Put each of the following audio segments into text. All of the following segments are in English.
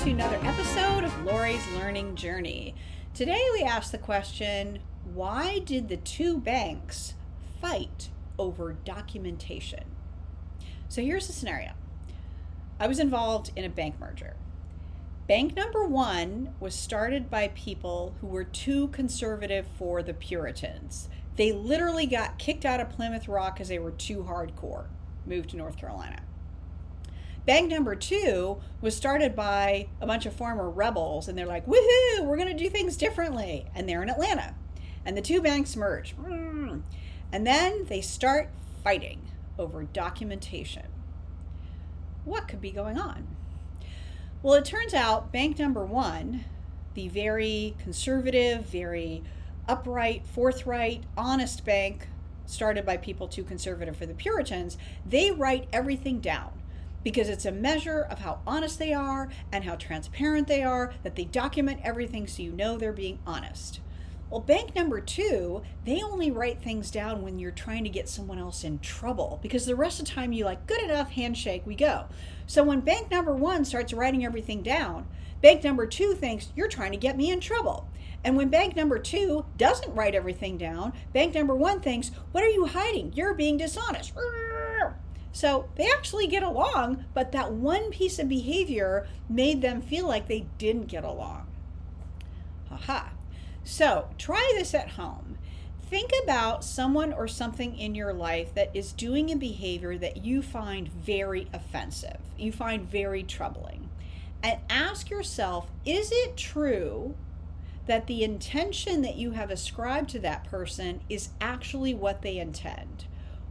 to another episode of Lori's Learning Journey. Today we ask the question, why did the two banks fight over documentation? So here's the scenario. I was involved in a bank merger. Bank number one was started by people who were too conservative for the Puritans. They literally got kicked out of Plymouth Rock because they were too hardcore, moved to North Carolina. Bank number two was started by a bunch of former rebels, and they're like, woohoo, we're going to do things differently. And they're in Atlanta. And the two banks merge. And then they start fighting over documentation. What could be going on? Well, it turns out bank number one, the very conservative, very upright, forthright, honest bank started by people too conservative for the Puritans, they write everything down because it's a measure of how honest they are and how transparent they are, that they document everything so you know they're being honest. Well, bank number two, they only write things down when you're trying to get someone else in trouble, because the rest of the time you like, good enough, handshake, we go. So when bank number one starts writing everything down, bank number two thinks you're trying to get me in trouble. And when bank number two doesn't write everything down, bank number one thinks, what are you hiding? You're being dishonest. So they actually get along, but that one piece of behavior made them feel like they didn't get along. Haha. So try this at home. Think about someone or something in your life that is doing a behavior that you find very offensive, you find very troubling. And ask yourself, is it true that the intention that you have ascribed to that person is actually what they intend?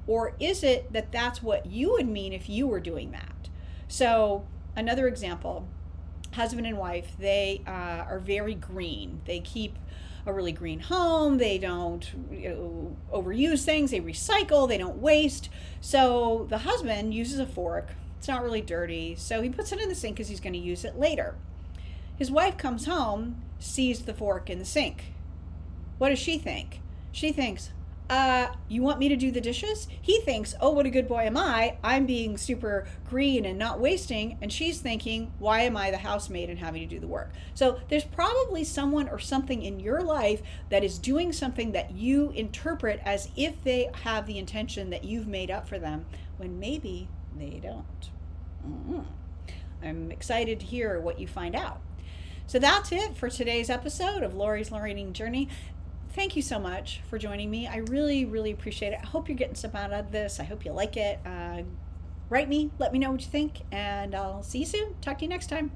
Or is it that that's what you would mean if you were doing that? So another example, husband and wife, they are very green. They keep a really green home. They don't overuse things. They recycle. They don't waste. So the husband uses a fork. It's not really dirty. So he puts it in the sink because he's going to use it later. His wife comes home, sees the fork in the sink. What does she think? She thinks, you want me to do the dishes? He thinks, oh, what a good boy am I. I'm being super green and not wasting. And she's thinking, why am I the housemaid and having to do the work? So there's probably someone or something in your life that is doing something that you interpret as if they have the intention that you've made up for them, when maybe they don't. I'm excited to hear what you find out. So that's it for today's episode of Lori's Learning Journey. Thank you so much for joining me. I really, really appreciate it. I hope you're getting some out of this. I hope you like it. Write me, let me know what you think, and I'll see you soon. Talk to you next time.